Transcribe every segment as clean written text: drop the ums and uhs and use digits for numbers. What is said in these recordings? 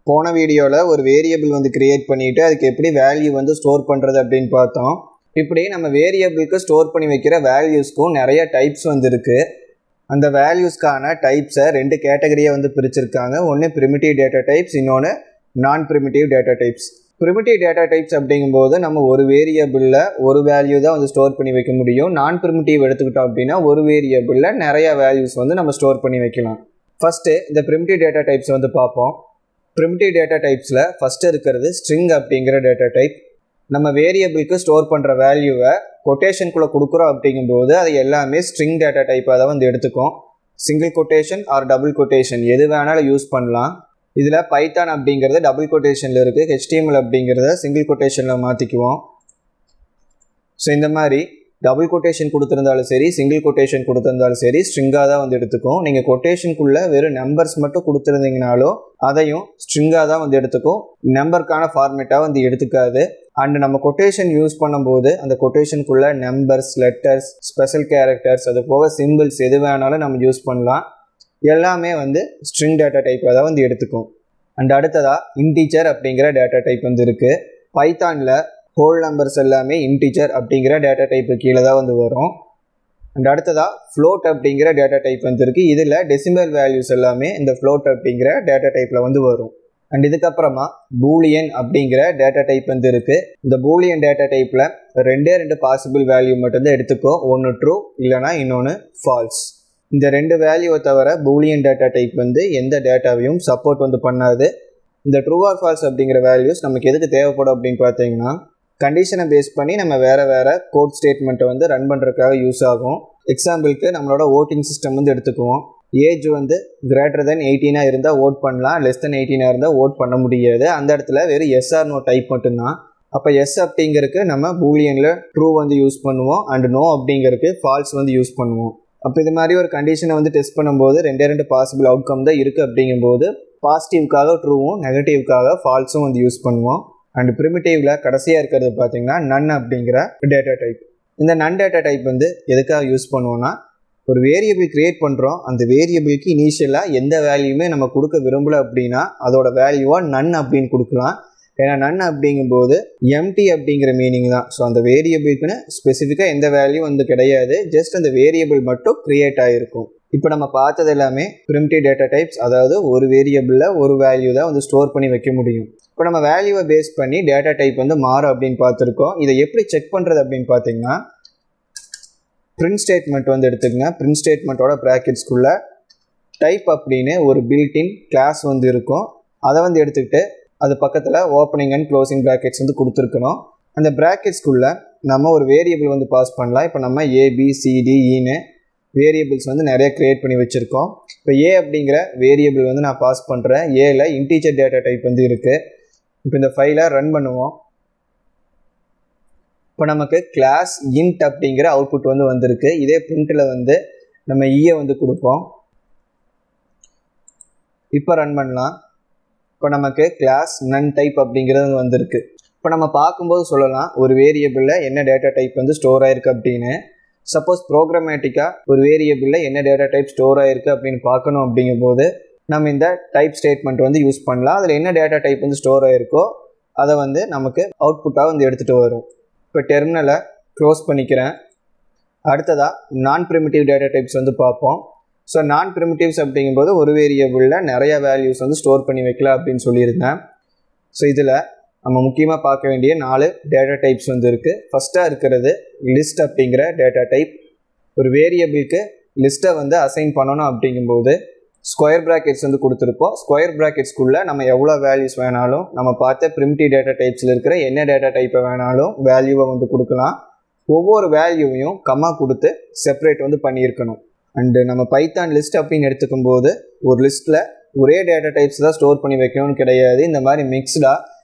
போன வீடியோவில் ஒரு வேரியபிள் வந்து கிரியேட் பண்ணிவிட்டு அதுக்கு எப்படி வேல்யூ வந்து ஸ்டோர் பண்ணுறது அப்படின்னு பார்த்தோம். இப்படி நம்ம வேரியபிளுக்கு ஸ்டோர் பண்ணி வைக்கிற வேல்யூஸ்க்கும் நிறைய டைப்ஸ் வந்து இருக்குது. அந்த வேல்யூஸ்க்கான டைப்ஸை 2 கேட்டகரியாக வந்து பிரிச்சிருக்காங்க. ஒன்று ப்ரிமிட்டிவ் டேட்டா டைப்ஸ், இன்னொன்று நான் primitive data types. Primitive data types அப்படிங்கும்போது நம்ம ஒரு வேரியபிளில் ஒரு வேல்யூ தான் வந்து ஸ்டோர் பண்ணி வைக்க முடியும். நான் ப்ரிமிட்டிவ் எடுத்துக்கிட்டோம் அப்படின்னா ஒரு வேரியபிளில் நிறைய வேல்யூஸ் வந்து நம்ம ஸ்டோர் பண்ணி வைக்கலாம். ஃபஸ்ட்டு இந்த ப்ரிமிட்டிவ் டேட்டா டைப்ஸ் வந்து பார்ப்போம். ப்ரிமிட்டிவ் டேட்டா டைப்ஸில் ஃபஸ்ட்டு இருக்கிறது ஸ்ட்ரிங் அப்படிங்கிற டேட்டா டைப். நம்ம வேரியபிளுக்கு ஸ்டோர் பண்ணுற வேல்யூவை கொட்டேஷனுக்குள்ளே கொடுக்குறோம் அப்படிங்கும்போது அது எல்லாமே ஸ்ட்ரிங் டேட்டா டைப்பாக தான் வந்து எடுத்துக்கும். Single quotation or double quotation எது வேணாலும் யூஸ் பண்ணலாம். இதில் பைத்தான் அப்படிங்கிறது டபுள் கொட்டேஷனில் இருக்குது, HTML அப்படிங்கிறத சிங்கிள் கொட்டேஷனில் மாற்றிக்குவோம். ஸோ இந்த மாதிரி டபுள் கொட்டேஷன் கொடுத்துருந்தாலும் சரி, சிங்கிள் கொட்டேஷன் கொடுத்துருந்தாலும் சரி, ஸ்ட்ரிங்காக தான் வந்து எடுத்துக்கும். நீங்கள் கொட்டேஷனுக்குள்ளே வெறும் நம்பர்ஸ் மட்டும் கொடுத்துருந்தீங்கனாலும் அதையும் ஸ்ட்ரிங்காக தான் வந்து எடுத்துக்கும். நம்பருக்கான ஃபார்மேட்டாக வந்து எடுத்துக்காது. அண்ட் நம்ம கொட்டேஷன் யூஸ் பண்ணும்போது அந்த கொட்டேஷனுக்குள்ளே நம்பர்ஸ், லெட்டர்ஸ், ஸ்பெஷல் கேரக்டர்ஸ், அது போக சிம்பிள்ஸ் எது வேணாலும் நம்ம யூஸ் பண்ணலாம். எல்லாமே வந்து ஸ்ட்ரிங் டேட்டா டைப்பாக தான் வந்து எடுத்துக்கும். அண்ட் அடுத்ததாக இன்டீஜர் அப்படிங்கிற டேட்டா டைப் வந்து இருக்குது. பைத்தானில் ஹோல் நம்பர்ஸ் எல்லாமே இன்டீஜர் அப்படிங்கிற டேட்டா டைப்பு கீழே தான் வந்து வரும். அண்ட் அடுத்ததாக ஃப்ளோட் அப்படிங்கிற டேட்டா டைப் வந்து இருக்குது. இதில் டெசிமல் வேல்யூஸ் எல்லாமே இந்த ஃப்ளோட் அப்படிங்கிற டேட்டா டைப்பில் வந்து வரும். அண்ட் இதுக்கப்புறமா பூலியன் அப்படிங்கிற டேட்டா டைப் வந்து இருக்குது. இந்த பூலியன் டேட்டா டைப்பில் 2 பாசிபிள் வேல்யூ மட்டும்தான் எடுத்துக்கும். ஒன்று ட்ரூ, இல்லைனா இன்னொன்று ஃபால்ஸ். இந்த 2 வேல்யூவை தவிர பூலியன் டேட்டா டைப் வந்து எந்த டேட்டாவையும் சப்போர்ட் வந்து பண்ணாது. இந்த ட்ரூ ஆர் ஃபால்ஸ் அப்படிங்கிற வேல்யூஸ் நமக்கு எதுக்கு தேவைப்படும் அப்படின்னு பார்த்தீங்கன்னா, கண்டிஷனை பேஸ் பண்ணி நம்ம வேறு கோட் ஸ்டேட்மெண்ட்டை வந்து ரன் பண்ணுறதுக்காக யூஸ் ஆகும். எக்ஸாம்பிளுக்கு நம்மளோட ஓட்டிங் சிஸ்டம் வந்து எடுத்துக்குவோம். ஏஜ் வந்து கிரேட்டர் தென் 18 இருந்தால் ஓட் பண்ணலாம், லெஸ் தென் 18 இருந்தால் ஓட் பண்ண முடியாது. அந்த இடத்துல வெறும் எஸ் ஆர் நோ டைப் மட்டும்தான். அப்போ எஸ் அப்படிங்கிறதுக்கு நம்ம பூலியனில் ட்ரூ வந்து யூஸ் பண்ணுவோம், அண்ட் நோ அப்படிங்கிறதுக்கு ஃபால்ஸ் வந்து யூஸ் பண்ணுவோம். அப்போ இது மாதிரி ஒரு கண்டிஷனை வந்து டெஸ்ட் பண்ணும்போது 2 பாசிபிள் அவுட்கம் தான் இருக்குது. அப்படிங்கும்போது பாசிட்டிவ்காக ட்ரூவும், நெகட்டிவ்காக ஃபால்ஸும் வந்து யூஸ் பண்ணுவோம். அண்ட் ப்ரிமிட்டிவ்ல கடைசியாக இருக்கிறது பார்த்தீங்கன்னா நன் அப்படிங்கிற டேட்டா டைப். இந்த நன் டேட்டா டைப் வந்து எதுக்காக யூஸ் பண்ணுவோன்னா, ஒரு வேரியபிள் கிரியேட் பண்ணுறோம், அந்த வேரியபிளுக்கு இனிஷியலாக எந்த வேல்யூமே நம்ம கொடுக்க விரும்பலை அப்படின்னா அதோட வேல்யூவாக நன் அப்படின்னு கொடுக்கலாம். ஏன்னா நன் அப்படிங்கும்போது எம்டி அப்படிங்கிற மீனிங் தான். ஸோ அந்த வேரியபிளுக்குன்னு ஸ்பெசிஃபிக்காக எந்த வேல்யூ வந்து கிடையாது, ஜஸ்ட் அந்த வேரியபிள் மட்டும் க்ரியேட் ஆகிருக்கும். இப்போ நம்ம பார்த்தது எல்லாமே ப்ரிமிட்டிவ் டேட்டா டைப்ஸ், அதாவது ஒரு வேரியபிளில் ஒரு வேல்யூ தான் வந்து ஸ்டோர் பண்ணி வைக்க முடியும். இப்போ நம்ம வேல்யூவை பேஸ் பண்ணி டேட்டா டைப் வந்து மாறும் அப்படின்னு பார்த்துருக்கோம். இதை எப்படி செக் பண்ணுறது அப்படின்னு பார்த்தீங்கன்னா, பிரிண்ட் ஸ்டேட்மெண்ட் வந்து எடுத்துக்கங்க. பிரிண்ட் ஸ்டேட்மெண்ட்டோட ப்ராக்கெட்ஸ்குள்ளே டைப் அப்படின்னு ஒரு பில்டின் கிளாஸ் வந்து இருக்கும். அதை வந்து எடுத்துக்கிட்டு அது பக்கத்தில் ஓப்பனிங் அண்ட் க்ளோசிங் ப்ராக்கெட்ஸ் வந்து கொடுத்துருக்கணும். அந்த ப்ராக்கெட்ஸ்குள்ளே நம்ம ஒரு வேரியபிள் வந்து பாஸ் பண்ணலாம். இப்போ நம்ம ABCDEன்னு வேரியபிள்ஸ் வந்து நிறைய க்ரியேட் பண்ணி வச்சுருக்கோம். இப்போ ஏ அப்படிங்கிற வேரியபிள் வந்து நான் பாஸ் பண்ணுறேன். ஏல இன்டீஜர் டேட்டா டைப் வந்து இருக்குது. இப்போ இந்த ஃபைலை ரன் பண்ணுவோம். இப்போ நமக்கு கிளாஸ் இன்ட் அப்படிங்கிற அவுட்புட் வந்து வந்திருக்கு. இதே பிரிண்ட்டில் வந்து நம்ம ஈயை வந்து கொடுப்போம். இப்போ ரன் பண்ணலாம். இப்போ நமக்கு கிளாஸ் நன் டைப் அப்படிங்கிறது வந்திருக்கு. இப்போ நம்ம பார்க்கும்போது சொல்லலாம் ஒரு வேரியபிளில் என்ன டேட்டா டைப் வந்து ஸ்டோர் ஆகிருக்கு அப்படின்னு. சப்போஸ் ப்ரோக்ராமேட்டிக்காக ஒரு வேரியபிளில் என்ன டேட்டா டைப் ஸ்டோர் ஆகிருக்கு அப்படின்னு பார்க்கணும் அப்படிங்கும்போது நம்ம இந்த டைப் ஸ்டேட்மெண்ட் வந்து யூஸ் பண்ணலாம். அதில் என்ன டேட்டா டைப் வந்து ஸ்டோர் ஆகிருக்கோ அதை வந்து நமக்கு அவுட்புட்டாக வந்து எடுத்துகிட்டு வரும். இப்போ டெர்மினலை க்ளோஸ் பண்ணிக்கிறேன். அடுத்ததாக நான் ப்ரிமிட்டிவ் டேட்டா டைப்ஸ் வந்து பார்ப்போம். ஸோ நான் ப்ரிமிட்டிவ்ஸ் அப்படிங்கும்போது ஒரு வேரியபிளில் நிறைய வேல்யூஸ் வந்து ஸ்டோர் பண்ணி வைக்கலாம் அப்படின்னு சொல்லியிருந்தேன். ஸோ இதில் நம்ம முக்கியமாக பார்க்க வேண்டிய 4 டேட்டா டைப்ஸ் வந்து இருக்குது. ஃபஸ்ட்டாக இருக்கிறது லிஸ்ட் அப்படிங்கிற டேட்டா டைப். ஒரு வேரியபிளுக்கு லிஸ்ட்டை வந்து அசைன் பண்ணணும் அப்படிங்கும்போது ஸ்கொயர் ப்ராக்கெட்ஸ் வந்து கொடுத்துருப்போம். ஸ்கொயர் ப்ராக்கெட்ஸ்குள்ளே நம்ம எவ்வளோ வேல்யூஸ் வேணாலும் நம்ம பார்த்த ப்ரிமிட்டிவ் டேட்டா டைப்ஸில் இருக்கிற என்ன டேட்டா டைப்பை வேணாலும் வேல்யூவை வந்து கொடுக்கலாம். ஒவ்வொரு வேல்யூவையும் கம்மா கொடுத்து செப்பரேட் வந்து பண்ணியிருக்கணும். அண்டு நம்ம பைத்தான் லிஸ்ட் அப்படின்னு எடுத்துக்கும் போது ஒரு லிஸ்ட்டில் ஒரே டேட்டா டைப்ஸ் தான் ஸ்டோர் பண்ணி வைக்கணும்னு கிடையாது. இந்த மாதிரி மிக்ஸ்டாக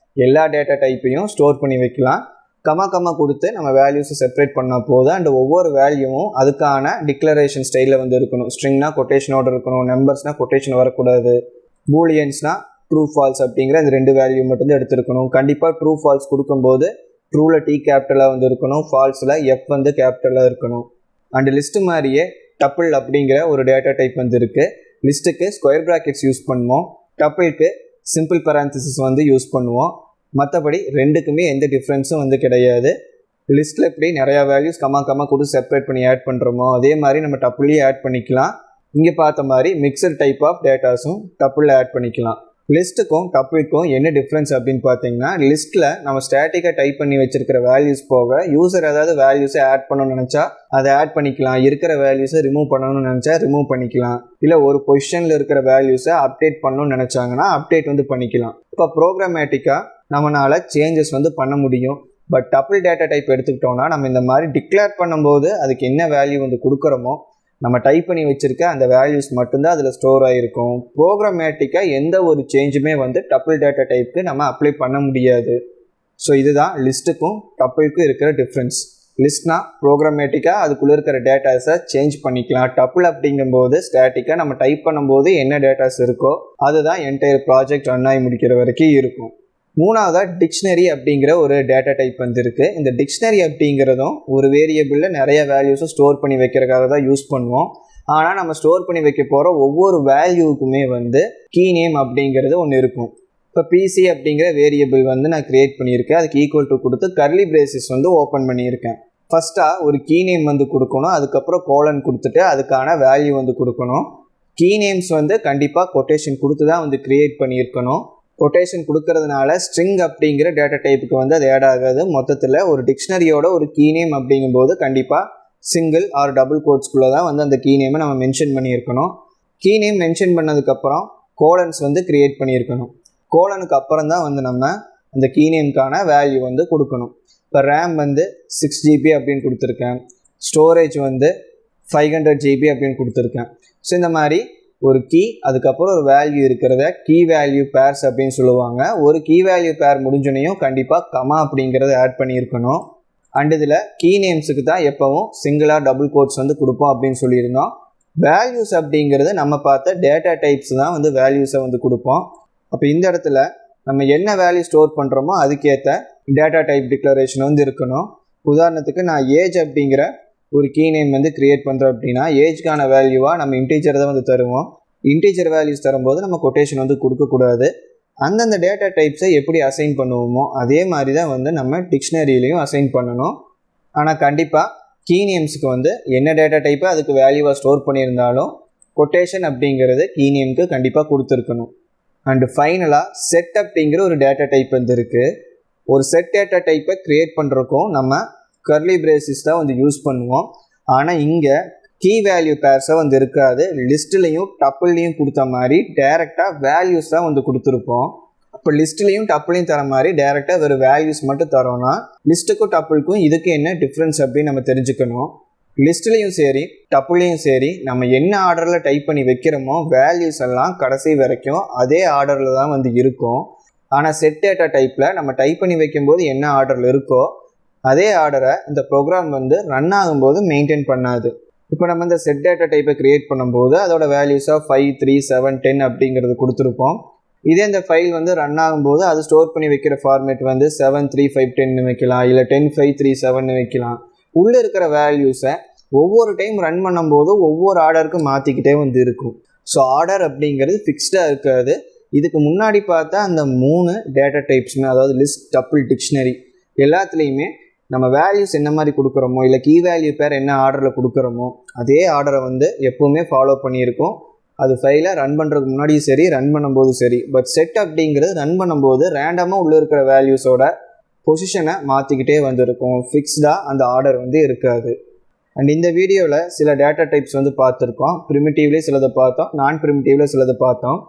எல்லா டேட்டா டைப்பையும் ஸ்டோர் பண்ணி வைக்கலாம். கம்மா கொடுத்து நம்ம வேல்யூஸை செப்பரேட் பண்ணால் போதும். அண்ட் ஒவ்வொரு வேல்யூவும் அதுக்கான டிக்ளரேஷன் ஸ்டைலில் வந்து இருக்கணும். ஸ்ட்ரிங்னா கொட்டேஷனோடு இருக்கணும், நம்பர்ஸ்னால் கொட்டேஷன் வரக்கூடாது, பூலியன்ஸ்னால் ட்ரூ ஃபால்ஸ் அப்படிங்கிற இந்த 2 வேல்யூ மட்டும்தான் எடுத்துருக்கணும். கண்டிப்பாக ட்ரூ ஃபால்ஸ் கொடுக்கும்போது ட்ரூவில் T கேபிட்டலாக வந்து இருக்கணும், ஃபால்ஸில் F வந்து கேபிட்டலாக இருக்கணும். அண்ட் லிஸ்ட்டு மாதிரியே டப்பிள் அப்படிங்கிற ஒரு டேட்டா டைப் வந்து இருக்குது. லிஸ்ட்டுக்கு ஸ்கொயர் ப்ராக்கெட்ஸ் யூஸ் பண்ணுவோம், டப்பிளுக்கு சிம்பிள் பேரந்தசிஸ் வந்து யூஸ் பண்ணுவோம். மற்றபடி ரெண்டுக்குமே எந்த டிஃப்ரென்ஸும் வந்து கிடையாது. லிஸ்ட்டில் எப்படி நிறையா வேல்யூஸ் கம்மா கொடுத்து செப்பரேட் பண்ணி ஆட் பண்ணுறோமோ அதே மாதிரி நம்ம டப்புள்லேயே ஆட் பண்ணிக்கலாம். இங்கே பார்த்த மாதிரி மிக்சட் டைப் ஆஃப் டேட்டாஸும் டப்புளில் ஆட் பண்ணிக்கலாம். லிஸ்ட்டுக்கும் டப்புளுக்கும் என்ன டிஃப்ரென்ஸ் அப்படின்னு பார்த்தீங்கன்னா, லிஸ்ட்டில் நம்ம ஸ்டாட்டிக்காக டைப் பண்ணி வச்சிருக்கிற வேல்யூஸ் போக யூசர் ஏதாவது வேல்யூஸை ஆட் பண்ணணும்னு நினச்சா அதை ஆட் பண்ணிக்கலாம். இருக்கிற வேல்யூஸை ரிமூவ் பண்ணணும்னு நினச்சா ரிமூவ் பண்ணிக்கலாம். இல்லை ஒரு பொசிஷனில் இருக்கிற வேல்யூஸை அப்டேட் பண்ணணும்னு நினச்சாங்கன்னா அப்டேட் வந்து பண்ணிக்கலாம். இப்போ ப்ரோக்ராமேட்டிக்காக நம்மளால் சேஞ்சஸ் வந்து பண்ண முடியும். பட் டப்புள் டேட்டா டைப் எடுத்துக்கிட்டோம்னா நம்ம இந்த மாதிரி டிக்ளேர் பண்ணும்போது அதுக்கு என்ன வேல்யூ வந்து கொடுக்குறோமோ நம்ம டைப் பண்ணி வச்சுருக்க அந்த வேல்யூஸ் மட்டும்தான் அதில் ஸ்டோர் ஆகிருக்கும். ப்ரோக்ராமேட்டிக்காக எந்த ஒரு சேஞ்சுமே வந்து டப்புள் டேட்டா டைப்புக்கு நம்ம அப்ளை பண்ண முடியாது. ஸோ இதுதான் லிஸ்ட்டுக்கும் டப்புளுக்கும் இருக்கிற டிஃப்ரென்ஸ். லிஸ்ட்னா ப்ரோக்ராமேட்டிக்காக அதுக்குள்ளே இருக்கிற டேட்டாஸை சேஞ்ச் பண்ணிக்கலாம். டப்புள் அப்படிங்கும்போது ஸ்டாட்டிக்காக நம்ம டைப் பண்ணும்போது என்ன டேட்டாஸ் இருக்கோ அதுதான் என்டையர் ப்ராஜெக்ட் ரன் ஆகி முடிக்கிற வரைக்கும் இருக்கும். மூணாவதாக டிக்ஷனரி அப்படிங்கிற ஒரு டேட்டா டைப் வந்து இருக்குது. இந்த டிக்ஷனரி அப்படிங்கிறதும் ஒரு வேரியபிளில் நிறைய வேல்யூஸும் ஸ்டோர் பண்ணி வைக்கிறதுக்காக தான் யூஸ் பண்ணுவோம். ஆனால் நம்ம ஸ்டோர் பண்ணி வைக்க போகிற ஒவ்வொரு வேல்யூக்குமே வந்து கீ நேம் அப்படிங்கிறது ஒன்று இருக்கும். இப்போ பிசி அப்படிங்கிற வேரியபிள் வந்து நான் க்ரியேட் பண்ணியிருக்கேன். அதுக்கு ஈக்குவல் டு கொடுத்து கர்லி பிரேசஸ் வந்து ஓப்பன் பண்ணியிருக்கேன். ஃபஸ்ட்டாக ஒரு கீ நேம் வந்து கொடுக்கணும். அதுக்கப்புறம் கோலன் கொடுத்துட்டு அதுக்கான வேல்யூ வந்து கொடுக்கணும். கீ நேம்ஸ் வந்து கண்டிப்பாக கொட்டேஷன் கொடுத்து தான் வந்து க்ரியேட் பண்ணியிருக்கணும். கொட்டேஷன் கொடுக்கறதுனால ஸ்ட்ரிங் அப்படிங்கிற டேட்டா டைப்புக்கு வந்து அது ஆட் ஆகாது. மொத்தத்தில் ஒரு டிக்ஷனரியோட ஒரு கீ நேம் அப்படிங்கும்போது கண்டிப்பாக சிங்கிள் ஆர் டபுள் கோட்ஸ்குள்ளே தான் வந்து அந்த கீ நேமை நம்ம மென்ஷன் பண்ணியிருக்கணும். கீ நேம் மென்ஷன் பண்ணதுக்கப்புறம் கோலன்ஸ் வந்து க்ரியேட் பண்ணியிருக்கணும். கோலனுக்கு அப்புறம் தான் வந்து நம்ம அந்த கீ நேமுக்கான வேல்யூ வந்து கொடுக்கணும். இப்போ ரேம் வந்து 6 GB அப்படின்னு கொடுத்துருக்கேன். ஸ்டோரேஜ் வந்து 500 GB அப்படின்னு கொடுத்துருக்கேன். ஸோ இந்த மாதிரி ஒரு கீ அதுக்கப்புறம் ஒரு வேல்யூ இருக்கிறத கீ வேல்யூ பேர்ஸ் அப்படின்னு சொல்லுவாங்க. ஒரு கீ வேல்யூ பேர் முடிஞ்சோனையும் கண்டிப்பாக கமா அப்படிங்கிறத ஆட் பண்ணியிருக்கணும். அண்ட் இதில் கீ நேம்ஸுக்கு தான் எப்போவும் சிங்கிளாக டபுள் கோட்ஸ் வந்து கொடுப்போம் அப்படின்னு சொல்லியிருந்தோம். வேல்யூஸ் அப்படிங்கிறது நம்ம பார்த்த டேட்டா டைப்ஸ் தான் வந்து வேல்யூஸை வந்து கொடுப்போம். அப்போ இந்த இடத்துல நம்ம என்ன வேல்யூ ஸ்டோர் பண்ணுறோமோ அதுக்கேற்ற டேட்டா டைப் டிக்ளரேஷன் வந்து இருக்கணும். உதாரணத்துக்கு நான் ஏஜ் அப்படிங்கிற ஒரு கீ நேம் வந்து க்ரியேட் பண்ணுறோம் அப்படின்னா ஏஜ்க்கான வேல்யூவாக நம்ம இன்டீஜர் தான் வந்து தருவோம். இன்டீஜர் வேல்யூஸ் தரும்போது நம்ம கொட்டேஷன் வந்து கொடுக்கக்கூடாது. அந்தந்த டேட்டா டைப்ஸை எப்படி அசைன் பண்ணுவோமோ அதே மாதிரி தான் வந்து நம்ம டிக்ஷனரியிலையும் அசைன் பண்ணணும். ஆனால் கண்டிப்பாக கீ நேம்ஸுக்கு வந்து என்ன டேட்டா டைப்பை அதுக்கு வேல்யூவாக ஸ்டோர் பண்ணியிருந்தாலும் கொட்டேஷன் அப்படிங்கிறது கீ நேமுக்கு கண்டிப்பாக கொடுத்துருக்கணும். அண்டு ஃபைனலாக செட் அப்படிங்கிற ஒரு டேட்டா டைப் வந்து இருக்குது. ஒரு செட் டேட்டா டைப்பை க்ரியேட் பண்ணுறக்கும் நம்ம கர்லி பிரேசஸ் தான் வந்து யூஸ் பண்ணுவோம். ஆனால் இங்கே கீ வேல்யூ பேர்ஸை வந்து இருக்காது. லிஸ்ட்லேயும் டப்புள்லையும் கொடுத்த மாதிரி டைரெக்டாக வேல்யூஸ் தான் வந்து கொடுத்துருப்போம். அப்போ லிஸ்ட்லேயும் டப்புளையும் தர மாதிரி டைரெக்டாக வெறும் வேல்யூஸ் மட்டும் தரோன்னா லிஸ்ட்டுக்கும் டப்புளுக்கும் இதுக்கு என்ன டிஃப்ரென்ஸ் அப்படின்னு நம்ம தெரிஞ்சுக்கணும். லிஸ்ட்லேயும் சரி டப்புளையும் சரி நம்ம என்ன ஆர்டரில் டைப் பண்ணி வைக்கிறோமோ வேல்யூஸ் எல்லாம் கடைசி வரைக்கும் அதே ஆர்டரில் தான் வந்து இருக்கும். ஆனால் செட் டேட்டா டைப்பில் நம்ம டைப் பண்ணி வைக்கும்போது என்ன ஆர்டரில் இருக்கோ அதே ஆர்டரை இந்த ப்ரோக்ராம் வந்து ரன் ஆகும்போது மெயின்டைன் பண்ணாது. இப்போ நம்ம இந்த செட் டேட்டா டைப்பை க்ரியேட் பண்ணும்போது அதோட வேல்யூஸாக 5, 3, 7, 10 அப்படிங்கிறது கொடுத்துருப்போம். இதே இந்த ஃபைல் வந்து ரன் ஆகும்போது அது ஸ்டோர் பண்ணி வைக்கிற ஃபார்மேட் வந்து 7, 3, 5, 10 வைக்கலாம். இல்லை 10, 5, 3, 7 வைக்கலாம். உள்ளே இருக்கிற வேல்யூஸை ஒவ்வொரு டைம் ரன் பண்ணும்போது ஒவ்வொரு ஆர்டருக்கும் மாற்றிக்கிட்டே வந்து இருக்கும். ஸோ ஆர்டர் அப்படிங்கிறது ஃபிக்ஸ்டாக இருக்காது. இதுக்கு முன்னாடி பார்த்தா அந்த 3 டேட்டா டைப்ஸுமே அதாவது லிஸ்ட் டப்புள் டிக்ஷனரி எல்லாத்துலேயுமே நம்ம வேல்யூஸ் என்ன மாதிரி கொடுக்குறோமோ இல்லை கீ வேல்யூ பேர் என்ன ஆர்டரில் கொடுக்குறோமோ அதே ஆர்டரை வந்து எப்போவுமே ஃபாலோ பண்ணியிருக்கோம். அது ஃபைலை ரன் பண்ணுறதுக்கு முன்னாடியும் சரி ரன் பண்ணும்போது சரி. பட் செட் அப்படிங்கிறது ரன் பண்ணும்போது ரேண்டமாக உள்ளே இருக்கிற வேல்யூஸோட பொசிஷனை மாற்றிக்கிட்டே வந்துருக்கும். ஃபிக்ஸ்டாக அந்த ஆர்டர் வந்து இருக்காது. அண்ட் இந்த வீடியோவில் சில டேட்டா டைப்ஸ் வந்து பார்த்துருக்கோம். ப்ரிமிட்டிவ்லேயே சிலதை பார்த்தோம், நான் ப்ரிமிட்டிவ்ல சிலதை பார்த்தோம்.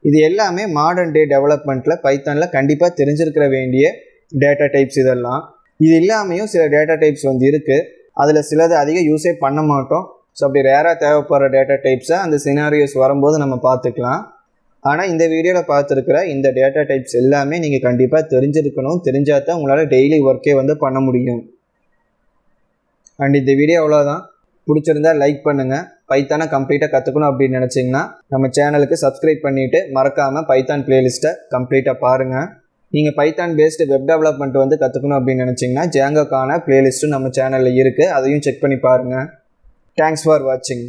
இது எல்லாமே மாடர்ன் டே டெவலப்மெண்ட்டில் பைத்தானில் கண்டிப்பாக தெரிஞ்சிருக்கிற வேண்டிய டேட்டா டைப்ஸ். இதெல்லாம் இது இல்லாமையும் சில டேட்டா டைப்ஸ் வந்து இருக்குது. அதில் சிலது அதிகம் யூஸே பண்ண மாட்டோம். ஸோ அப்படி ரேராக தேவைப்படுற டேட்டா டைப்ஸை அந்த சினாரியோஸ் வரும்போது நம்ம பார்த்துக்கலாம். ஆனால் இந்த வீடியோவில் பார்த்துருக்கிற இந்த டேட்டா டைப்ஸ் எல்லாமே நீங்கள் கண்டிப்பாக தெரிஞ்சிருக்கணும். தெரிஞ்சால் தான் உங்களால் டெய்லி ஒர்க்கே வந்து பண்ண முடியும். அண்ட் இந்த வீடியோ அவ்வளோதான். பிடிச்சிருந்தா லைக் பண்ணுங்கள். பைத்தானை கம்ப்ளீட்டாக கற்றுக்கணும் அப்படின்னு நினச்சிங்கன்னா நம்ம சேனலுக்கு சப்ஸ்கிரைப் பண்ணிவிட்டு மறக்காமல் பைத்தான் பிளேலிஸ்ட்டை கம்ப்ளீட்டாக பாருங்கள். நீங்கள் பைத்தான் பேஸ்டு வெப் டெவலப்மெண்ட் வந்து கற்றுக்கணும் அப்படின்னு நினச்சிங்கன்னா ஜாங்கோக்கான பிளேலிஸ்ட்டும் நம்ம சேனலில் இருக்குது. அதையும் செக் பண்ணி பாருங்கள். தேங்க்ஸ் ஃபார் வாட்சிங்.